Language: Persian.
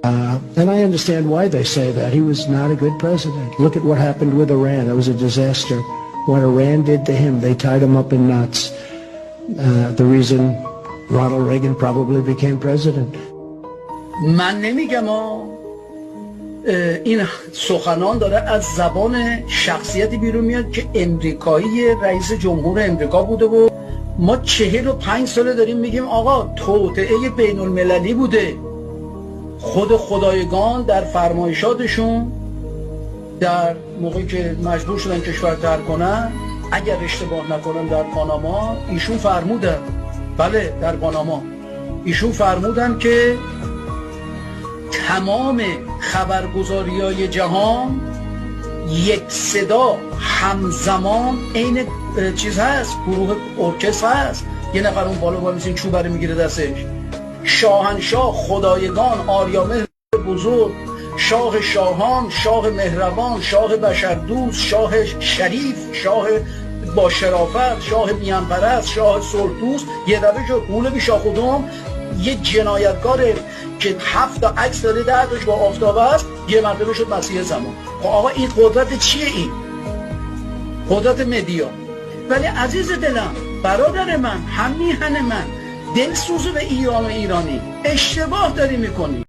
And I understand why they say that. He was not a good president. Look at what happened with Iran. That was a disaster. What Iran did to him, they tied him up in knots. The reason Ronald Reagan probably became president. من نمیگم این سخنان داره از زبان شخصیتی بیرون میاد که امریکایی رئیس جمهور امریکا بوده و ما 45 ساله داریم میگیم آقا توطئه بین المللی بوده. خود خدایگان در فرمایشاتشون در موقعی که مجبور شدن کشور ترک کنن، اگر اشتباه نکنم در پاناما ایشون فرمودن، بله در پاناما ایشون فرمودن که تمام خبرگزاری‌های جهان یک صدا همزمان عین چیز هست، گروه ارکستر هست، یه نفر اون بالا مثل چوب رو میگیره دستش، شاهنشاه، خدایگان، آریامهر بزرگ، شاه شاهان، شاه مهربان، شاه بشردوست، شاه شریف، شاه با شرافت، شاه میانپرست، شاه صلح‌دوست، یه دفعه شد مولوی شاه خودم یه جنایتکار که 7 تا عکس داره 10 تاش با آفتاب است، یه مرتبه شد مسیح زمان. خب آقا این قدرت چیه؟ این قدرت مدیا. ولی عزیز دلم، برادر من، هم میهن من، دلسوز به ایران و ایرانی، اشتباه داری میکنی.